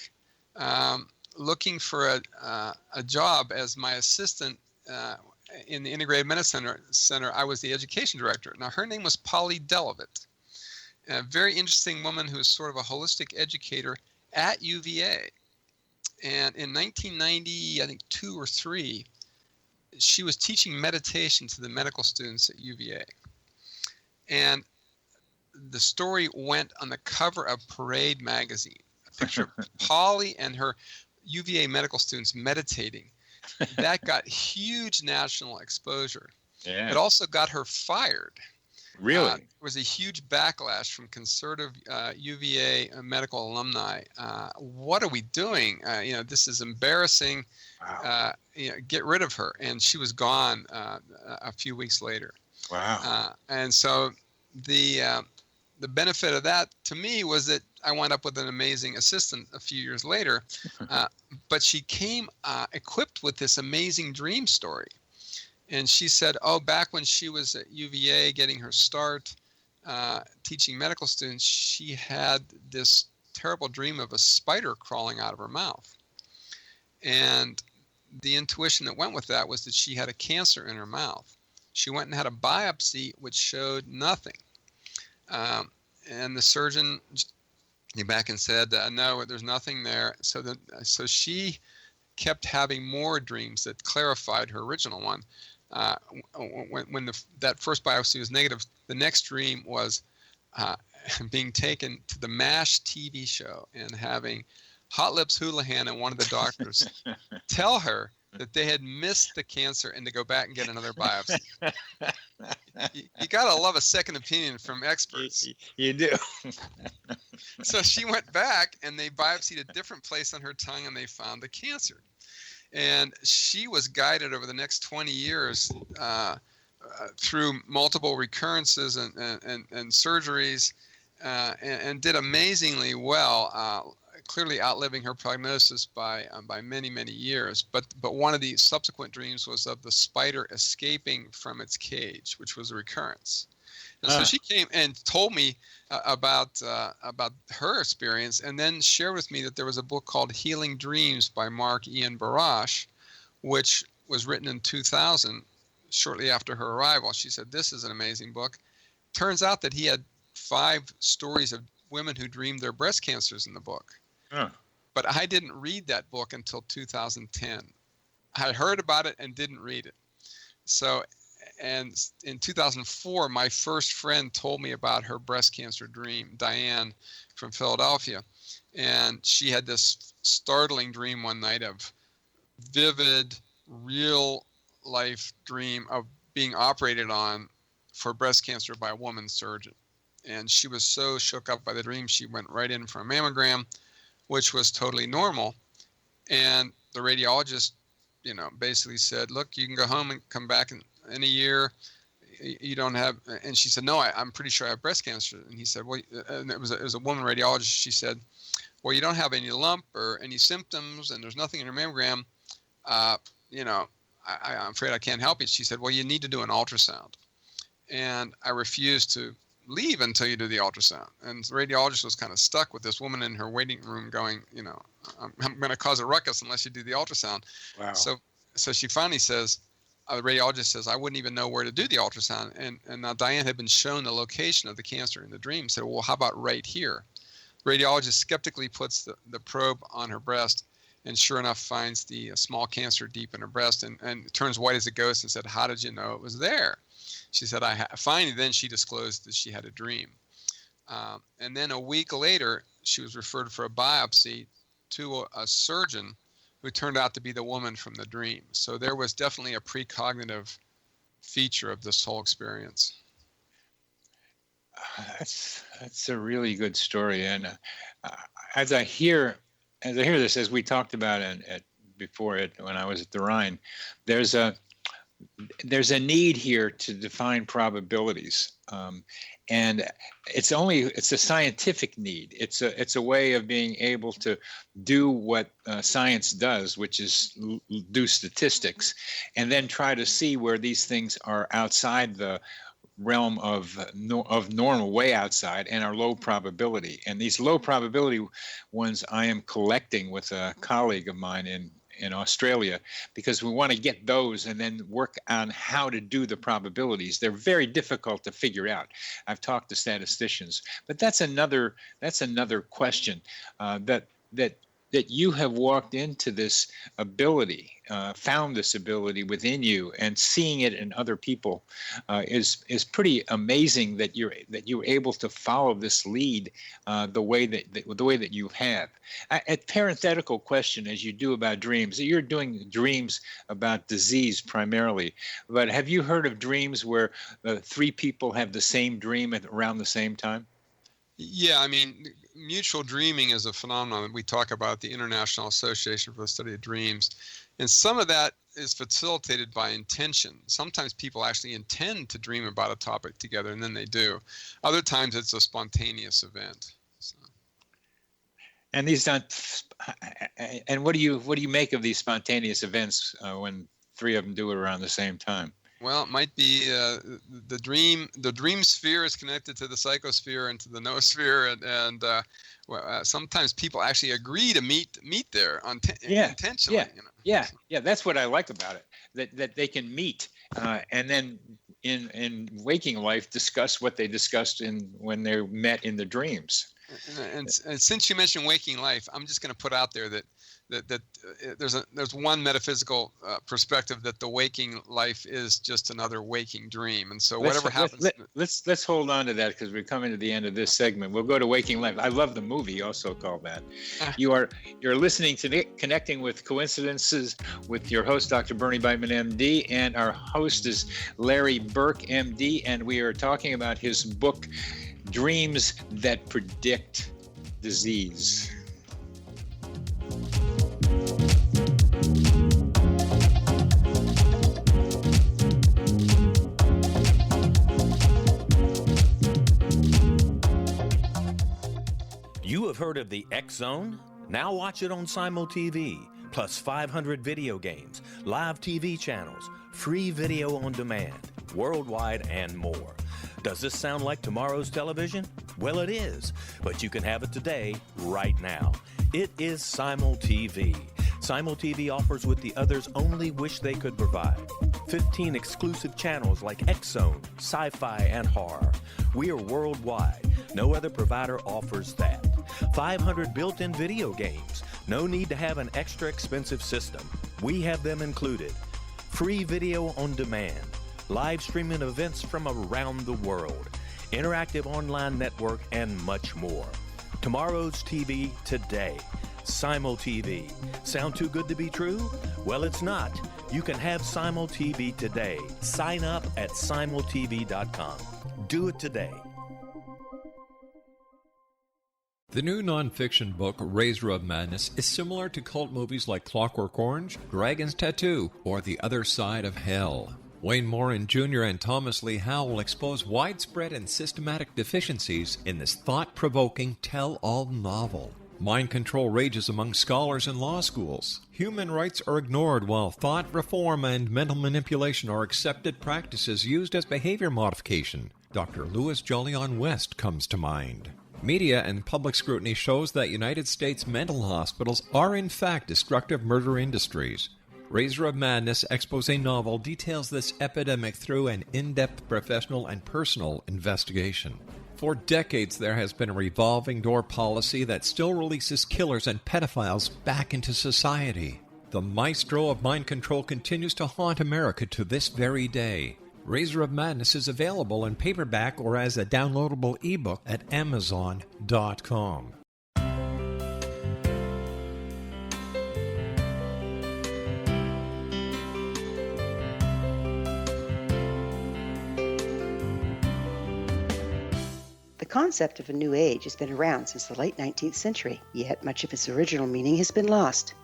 looking for a job as my assistant in the Integrative Medicine Center. I was the education director. Now, her name was Polly Delavitt, a very interesting woman who is sort of a holistic educator at UVA. And in 1990, I think 2 or 3, she was teaching meditation to the medical students at UVA. And the story went on the cover of Parade magazine. A picture of Polly and her UVA medical students meditating. That got huge national exposure.
Yeah.
It also got her fired.
Really?
There was a huge backlash from conservative UVA medical alumni. What are we doing? This is embarrassing.
Wow.
Get rid of her. And she was gone a few weeks later.
Wow.
And so the benefit of that to me was that I wound up with an amazing assistant a few years later. But she came equipped with this amazing dream story. And she said, back when she was at UVA getting her start teaching medical students, she had this terrible dream of a spider crawling out of her mouth. And the intuition that went with that was that she had a cancer in her mouth. She went and had a biopsy, which showed nothing. And the surgeon came back and said, no, there's nothing there. So she kept having more dreams that clarified her original one. When that first biopsy was negative, the next dream was being taken to the MASH TV show and having Hot Lips Houlihan and one of the doctors tell her that they had missed the cancer and to go back and get another biopsy. You gotta love a second opinion from experts.
You do.
So she went back and they biopsied a different place on her tongue and they found the cancer. And she was guided over the next 20 years through multiple recurrences and surgeries and did amazingly well, clearly outliving her prognosis by many, many years. But one of the subsequent dreams was of the spider escaping from its cage, which was a recurrence. And so she came and told me about her experience, and then shared with me that there was a book called Healing Dreams by Mark Ian Barash, which was written in 2000, shortly after her arrival. She said, this is an amazing book. Turns out that he had 5 stories of women who dreamed their breast cancers in the book. But I didn't read that book until 2010. I heard about it and didn't read it. So, and in 2004, my first friend told me about her breast cancer dream, Diane from Philadelphia. And she had this startling dream one night of vivid, real life dream of being operated on for breast cancer by a woman surgeon. And she was so shook up by the dream, she went right in for a mammogram, which was totally normal. And the radiologist, basically said, look, you can go home and come back in a year. You don't have, and she said, no, I'm pretty sure I have breast cancer. And he said, well, and it was a woman radiologist. She said, well, you don't have any lump or any symptoms, and there's nothing in your mammogram. I'm afraid I can't help you. She said, well, you need to do an ultrasound. And I refused to leave until you do the ultrasound. And the radiologist was kind of stuck with this woman in her waiting room going, I'm going to cause a ruckus unless you do the ultrasound.
Wow.
So she finally says, the radiologist says, I wouldn't even know where to do the ultrasound. And now Diane had been shown the location of the cancer in the dream. Said, well, how about right here? Radiologist skeptically puts the probe on her breast and sure enough finds the small cancer deep in her breast and it turns white as a ghost and said, how did you know it was there? She said, finally, then she disclosed that she had a dream. And then a week later, she was referred for a biopsy to a surgeon who turned out to be the woman from the dream. So there was definitely a precognitive feature of this whole experience.
That's a really good story. And as I hear this, as we talked about when I was at the Rhine, there's a need here to define probabilities, and it's a scientific need. It's a way of being able to do what science does, which is do statistics, and then try to see where these things are outside the realm of normal, way outside, and are low probability. And these low probability ones I am collecting with a colleague of mine in Australia, because we want to get those and then work on how to do the probabilities. They're very difficult to figure out. I've talked to statisticians, but that's another question that you have walked into this ability, found this ability within you, and seeing it in other people is pretty amazing. That you're able to follow this lead the way that you have. A parenthetical question, as you do about dreams. You're doing dreams about disease primarily, but have you heard of dreams where 3 people have the same dream at around the same time?
Yeah, I mean, mutual dreaming is a phenomenon that we talk about, the International Association for the Study of Dreams. And some of that is facilitated by intention. Sometimes people actually intend to dream about a topic together, and then they do. Other times it's a spontaneous event. So.
And what do you make of these spontaneous events when 3 of them do it around the same time?
Well, it might be the dream sphere is connected to the psychosphere and to the noosphere, and sometimes people actually agree to meet there intentionally.
Yeah, you know? Yeah. That's what I like about it. That they can meet and then in waking life discuss what they discussed when they met in the dreams.
And since you mentioned waking life, I'm just going to put out there that there's one metaphysical perspective that the waking life is just another waking dream, and so whatever happens.
Let's hold on to that, because we're coming to the end of this segment. We'll go to waking life. I love the movie, also called that. You're listening to Connecting with Coincidences with your host, Dr. Bernie Beitman, MD, and our host is Larry Burk, MD, and we are talking about his book, Dreams That Predict Disease.
You have heard of the X Zone? Now watch it on Simul TV, plus 500 video games, live TV channels, free video on demand, worldwide, and more. Does this sound like tomorrow's television? Well, it is, but you can have it today, right now. It is Simul TV. Simul TV offers what the others only wish they could provide. 15 exclusive channels like X Zone, Sci-Fi, and Horror. We are worldwide. No other provider offers that. 500 built-in video games. No need to have an extra expensive system. We have them included. Free video on demand. Live streaming events from around the world. Interactive online network, and much more. Tomorrow's TV today. Simul TV. Sound too good to be true? Well, it's not. You can have Simul TV today. Sign up at simultv.com. Do it today.
The new nonfiction book, Razor of Madness, is similar to cult movies like Clockwork Orange, Dragon's Tattoo, or The Other Side of Hell. Wayne Morin Jr. and Thomas Lee Howell expose widespread and systematic deficiencies in this thought-provoking tell-all novel. Mind control rages among scholars in law schools. Human rights are ignored while thought reform and mental manipulation are accepted practices used as behavior modification. Dr. Louis Jolyon West comes to mind. Media and public scrutiny shows that United States mental hospitals are in fact destructive murder industries. Razor of Madness expose novel details this epidemic through an in-depth professional and personal investigation. For decades, there has been a revolving door policy that still releases killers and pedophiles back into society. The maestro of mind control continues to haunt America to this very day. Razor of Madness is available in paperback or as a downloadable ebook at Amazon.com.
The concept of a new age has been around since the late 19th century, yet much of its original meaning has been lost.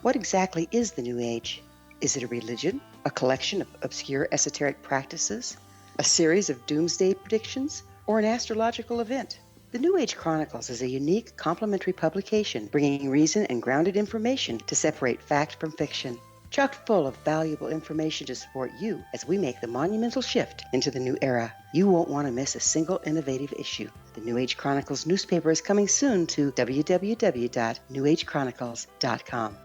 What exactly is the new age? Is it a religion, a collection of obscure esoteric practices, a series of doomsday predictions, or an astrological event? The New Age Chronicles is a unique complementary publication bringing reason and grounded information to separate fact from fiction. chock full of valuable information to support you as we make the monumental shift into the new era. You won't want to miss a single innovative issue. The New Age Chronicles newspaper is coming soon to www.newagechronicles.com.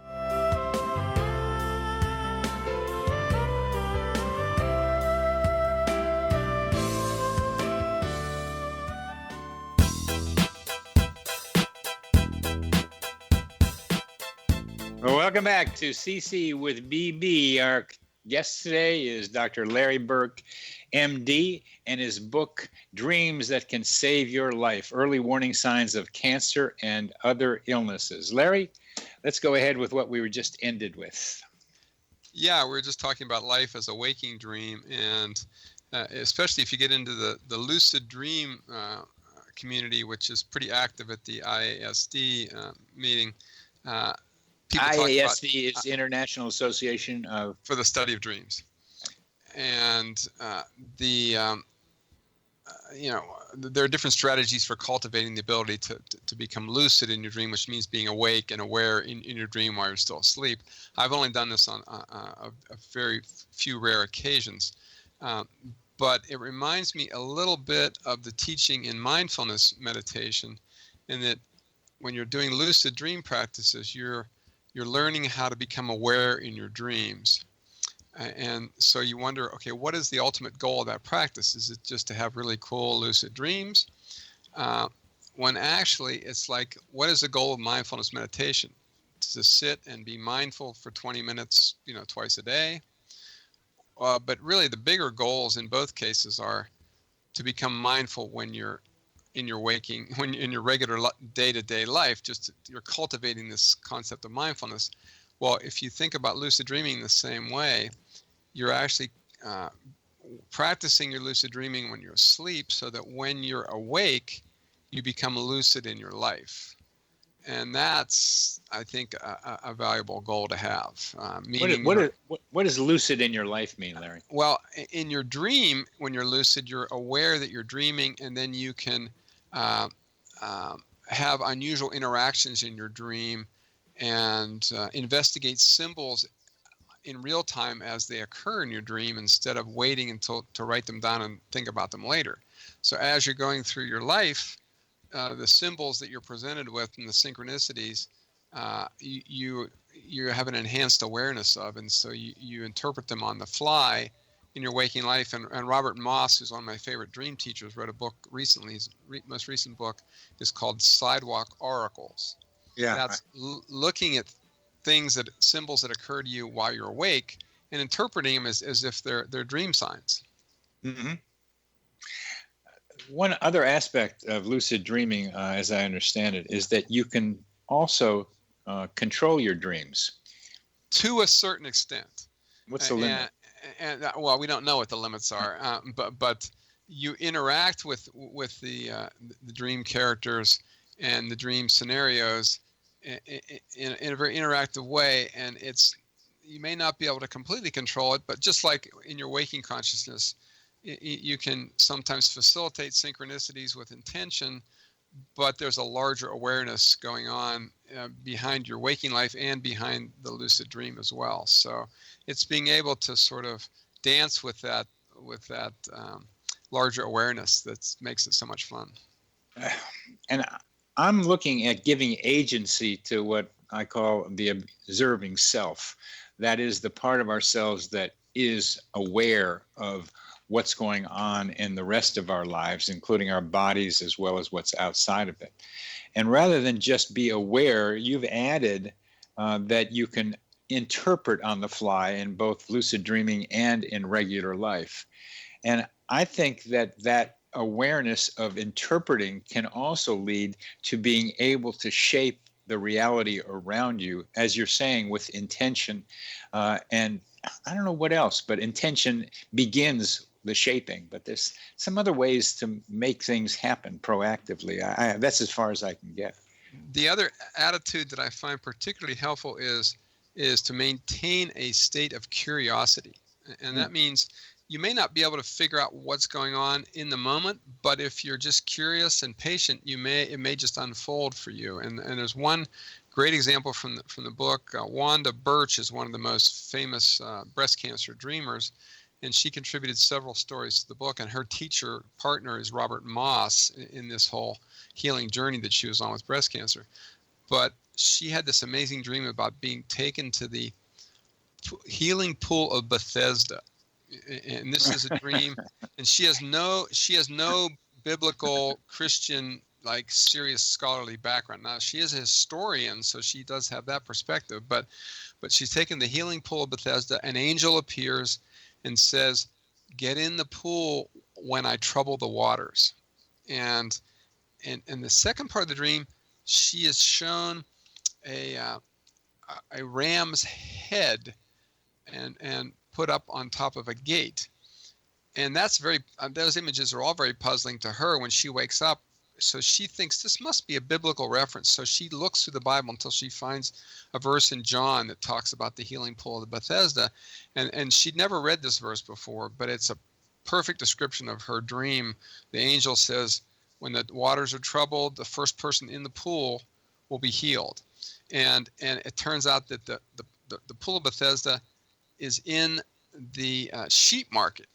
Well, welcome back to CC with BB. Our guest today is Dr. Larry Burk, MD, and his book, Dreams That Can Save Your Life, Early Warning Signs of Cancer and Other Illnesses. Larry, let's go ahead with what we were just ended with.
Yeah, we were just talking about life as a waking dream, and especially if you get into the lucid dream community, which is pretty active at the IASD meeting.
IASD is International Association
for the Study of Dreams, and there are different strategies for cultivating the ability to become lucid in your dream, which means being awake and aware in your dream while you're still asleep. I've only done this on a very few rare occasions, but it reminds me a little bit of the teaching in mindfulness meditation, in that when you're doing lucid dream practices, you're learning how to become aware in your dreams. And so you wonder, okay, what is the ultimate goal of that practice? Is it just to have really cool lucid dreams? When actually it's like, what is the goal of mindfulness meditation? To sit and be mindful for 20 minutes, twice a day. But really the bigger goals in both cases are to become mindful when you're in your regular day-to-day life. You're cultivating this concept of mindfulness. Well, if you think about lucid dreaming the same way, you're actually practicing your lucid dreaming when you're asleep, so that when you're awake, you become lucid in your life. And that's, I think, a valuable goal to have.
What does lucid in your life mean, Larry?
Well, in your dream, when you're lucid, you're aware that you're dreaming, and then you can have unusual interactions in your dream and investigate symbols in real time as they occur in your dream, instead of waiting to write them down and think about them later. So as you're going through your life, the symbols that you're presented with and the synchronicities, you have an enhanced awareness of, and so you interpret them on the fly in your waking life. And Robert Moss, who's one of my favorite dream teachers, wrote a book recently. His most recent book is called Sidewalk Oracles.
Yeah,
that's looking at symbols that occur to you while you're awake and interpreting them as if they're dream signs.
Mm-hmm. One other aspect of lucid dreaming, as I understand it, is that you can also control your dreams.
To a certain extent.
What's the limit?
Well, we don't know what the limits are, but you interact with the dream characters and the dream scenarios in a very interactive way, and you may not be able to completely control it, but just like in your waking consciousness, you can sometimes facilitate synchronicities with intention, but there's a larger awareness going on behind your waking life and behind the lucid dream as well. So it's being able to sort of dance with that larger awareness that makes it so much fun.
And I'm looking at giving agency to what I call the observing self. That is the part of ourselves that is aware of what's going on in the rest of our lives, including our bodies as well as what's outside of it. And rather than just be aware, you've added that you can interpret on the fly in both lucid dreaming and in regular life. And I think that awareness of interpreting can also lead to being able to shape the reality around you, as you're saying, with intention. And I don't know what else, but intention begins the shaping. But there's some other ways to make things happen proactively. That's as far as I can get.
The other attitude that I find particularly helpful is to maintain a state of curiosity. And that means you may not be able to figure out what's going on in the moment, but if you're just curious and patient, it may just unfold for you. And there's one great example from the book. Wanda Birch is one of the most famous breast cancer dreamers, and she contributed several stories to the book. And her teacher partner is Robert Moss in this whole healing journey that she was on with breast cancer. But she had this amazing dream about being taken to the healing pool of Bethesda, and this is a dream. And she has no biblical Christian like serious scholarly background. Now she is a historian, so she does have that perspective. But she's taken the healing pool of Bethesda. An angel appears and says, "Get in the pool when I trouble the waters." And the second part of the dream, she is shown a ram's head and put up on top of a gate. And that's those images are all very puzzling to her when she wakes up. So she thinks this must be a biblical reference. So she looks through the Bible until she finds a verse in John that talks about the healing pool of the Bethesda. And she'd never read this verse before, but it's a perfect description of her dream. The angel says, when the waters are troubled, the first person in the pool will be healed. And it turns out that the pool of Bethesda is in the sheep market.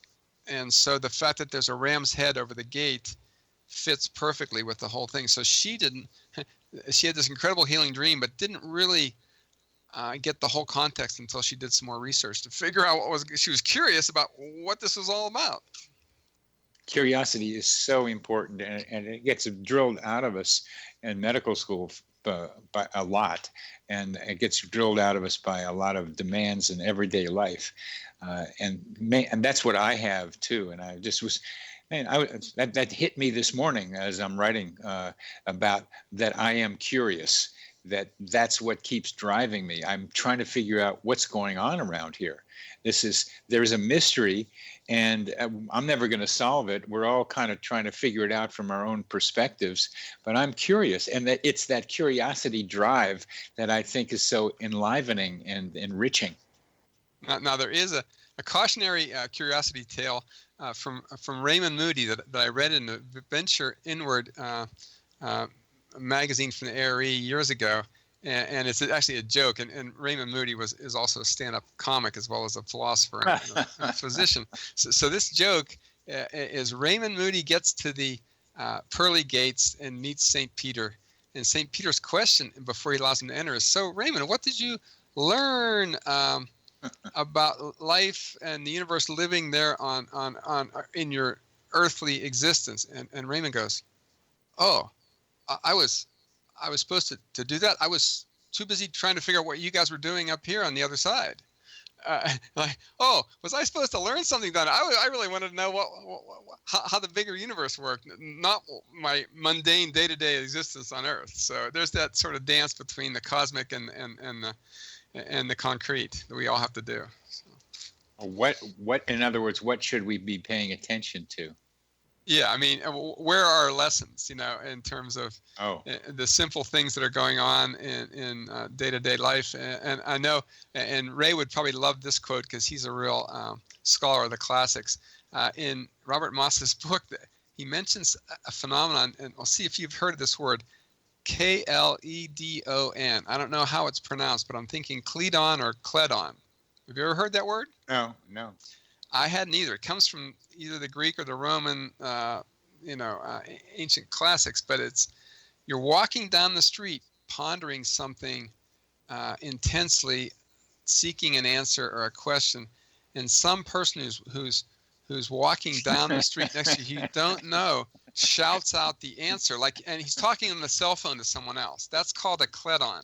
And so the fact that there's a ram's head over the gate fits perfectly with the whole thing. So she had this incredible healing dream, but didn't really get the whole context until she did some more research to figure out she was curious about what this was all about.
Curiosity is so important, and it gets drilled out of us in medical school by a lot, and it gets drilled out of us by a lot of demands in everyday life, and that's what I have too. And I just was, that hit me this morning as I'm writing about that. I am curious. That's what keeps driving me. I'm trying to figure out what's going on around here. There's a mystery, and I'm never going to solve it. We're all kind of trying to figure it out from our own perspectives, but I'm curious, and that it's that curiosity drive that I think is so enlivening and enriching.
Now there is a cautionary curiosity tale from Raymond Moody that I read in the Venture Inward magazine from the ARE years ago, and it's actually a joke. And Raymond Moody is also a stand-up comic as well as a philosopher and a physician. So this joke is Raymond Moody gets to the pearly gates and meets St. Peter, and St. Peter's question before he allows him to enter is, "So Raymond, what did you learn about life and the universe living there on in your earthly existence?" And Raymond goes, "Oh, I was supposed to do that. I was too busy trying to figure out what you guys were doing up here on the other side." Was I supposed to learn something then? I really wanted to know how the bigger universe worked, not my mundane day-to-day existence on Earth. So there's that sort of dance between the cosmic and the concrete that we all have to do. So.
What in other words, what should we be paying attention to?
Yeah, I mean, where are our lessons, in terms of the simple things that are going on in day-to-day life? And I know, and Ray would probably love this quote because he's a real scholar of the classics. In Robert Moss's book, he mentions a phenomenon, and I'll see if you've heard of this word, Kledon. I don't know how it's pronounced, but I'm thinking Kledon or Kledon. Have you ever heard that word?
No.
I hadn't either. It comes from either the Greek or the Roman, ancient classics. But you're walking down the street, pondering something intensely, seeking an answer or a question, and some person who's walking down the street next to you don't know shouts out the answer, and he's talking on the cell phone to someone else. That's called a Kledon.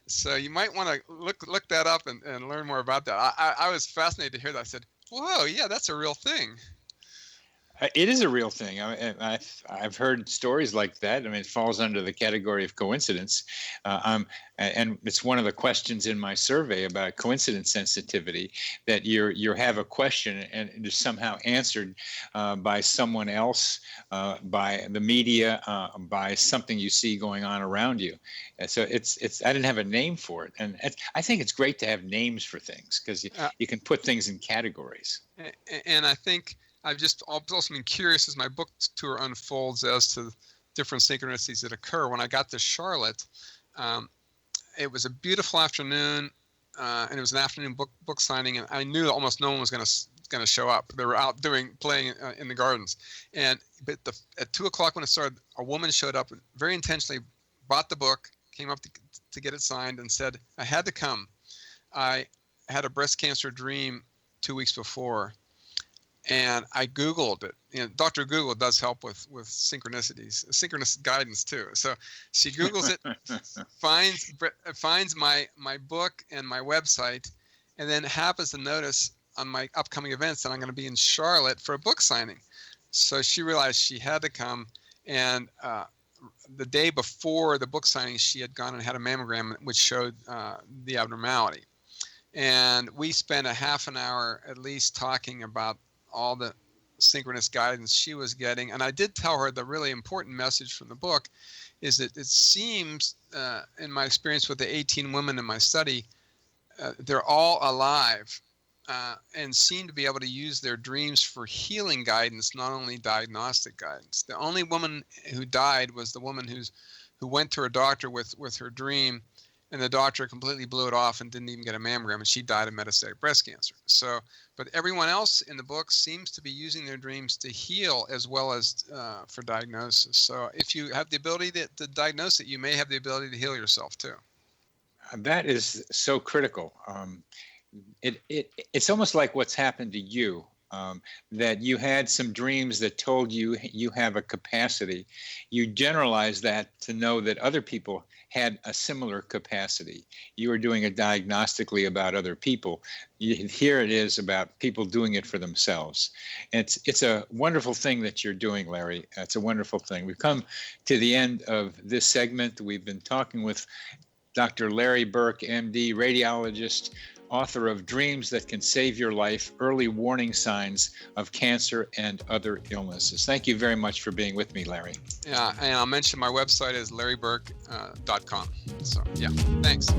So you might want to look that up and learn more about that. I was fascinated to hear that. I said, "Whoa, yeah, that's a real thing."
It is a real thing. I've heard stories like that. I mean, it falls under the category of coincidence. And it's one of the questions in my survey about coincidence sensitivity, that you have a question and it is somehow answered by someone else, by the media, by something you see going on around you. And so it's I didn't have a name for it, and I think it's great to have names for things because you can put things in categories.
And I think I've also been curious as my book tour unfolds as to different synchronicities that occur. When I got to Charlotte, it was a beautiful afternoon, and it was an afternoon book signing, and I knew almost no one was going to show up. They were out playing in the gardens, but at 2:00 when it started, a woman showed up and very intentionally bought the book, came up to get it signed, and said, "I had to come. I had a breast cancer dream 2 weeks before, and I Googled it." Dr. Google does help with synchronicities, synchronous guidance too. So she Googles it, finds my book and my website, and then happens to notice on my upcoming events that I'm going to be in Charlotte for a book signing. So she realized she had to come, and the day before the book signing, she had gone and had a mammogram which showed the abnormality. And we spent a half an hour at least talking about all the synchronous guidance she was getting. And I did tell her the really important message from the book is that it seems, in my experience with the 18 women in my study, they're all alive and seem to be able to use their dreams for healing guidance, not only diagnostic guidance. The only woman who died was the woman who went to her doctor with her dream, and the doctor completely blew it off and didn't even get a mammogram, and she died of metastatic breast cancer. So, but everyone else in the book seems to be using their dreams to heal as well as for diagnosis. So if you have the ability to diagnose it, you may have the ability to heal yourself too.
That is so critical. It's almost like what's happened to you, that you had some dreams that told you you have a capacity. You generalize that to know that other people had a similar capacity. You were doing it diagnostically about other people. Here it is about people doing it for themselves. And it's a wonderful thing that you're doing, Larry. It's a wonderful thing. We've come to the end of this segment. We've been talking with Dr. Larry Burk, MD, radiologist, author of Dreams That Can Save Your Life, Early Warning Signs of Cancer and Other Illnesses. Thank you very much for being with me, Larry.
Yeah, and I'll mention my website is larryburk.com. So, yeah, thanks.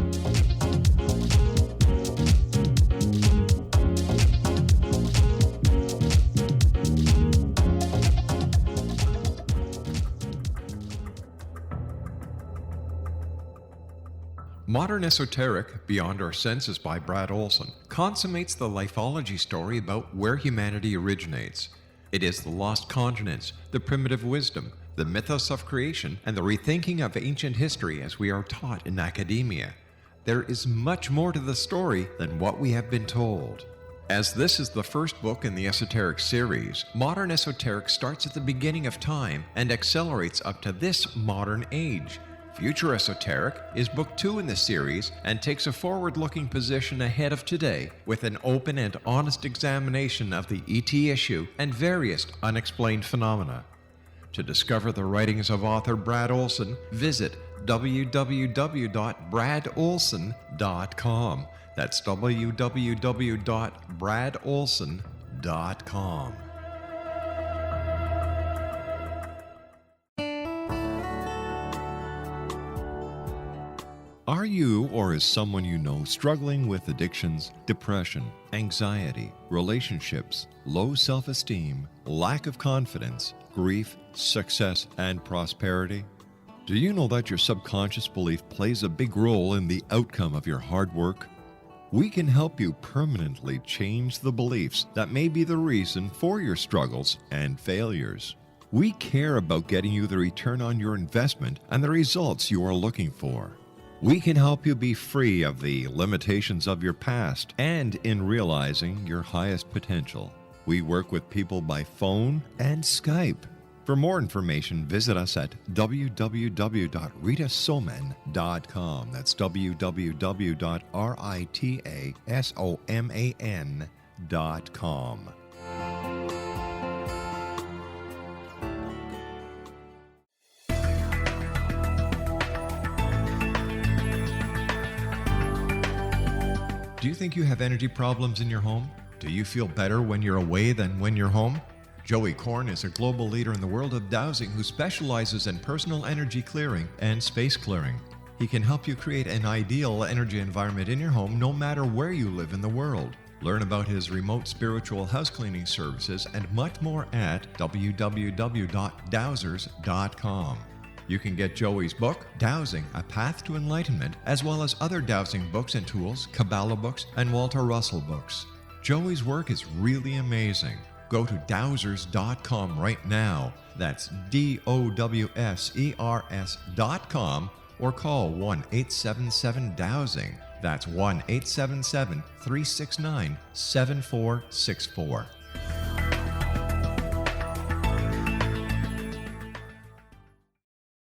Modern Esoteric, Beyond Our Senses by Brad Olson, consummates the lifology story about where humanity originates. It is the lost continents, the primitive wisdom, the mythos of creation, and the rethinking of ancient history as we are taught in academia. There is much more to the story than what we have been told. As this is the first book in the Esoteric series, Modern Esoteric starts at the beginning of time and accelerates up to this modern age. Future Esoteric is book 2 in the series and takes a forward-looking position ahead of today with an open and honest examination of the ET issue and various unexplained phenomena. To discover the writings of author Brad Olson, visit www.bradolson.com. That's www.bradolson.com. Are you or is someone you know struggling with addictions, depression, anxiety, relationships, low self-esteem, lack of confidence, grief, success, and prosperity? Do you know that your subconscious belief plays a big role in the outcome of your hard work? We can help you permanently change the beliefs that may be the reason for your struggles and failures. We care about getting you the return on your investment and the results you are looking for. We can help you be free of the limitations of your past and in realizing your highest potential. We work with people by phone and Skype. For more information, visit us at www.ritasoman.com. That's www.ritasoman.com. Do you think you have energy problems in your home? Do you feel better when you're away than when you're home? Joey Korn is a global leader in the world of dowsing who specializes in personal energy clearing and space clearing. He can help you create an ideal energy environment in your home no matter where you live in the world. Learn about his remote spiritual house cleaning services and much more at www.dowsers.com. You can get Joey's book, Dowsing, A Path to Enlightenment, as well as other dowsing books and tools, Kabbalah books, and Walter Russell books. Joey's work is really amazing. Go to dowsers.com right now. That's DOWSERS.com, or call 1-877-DOWSING. That's 1-877-369-7464.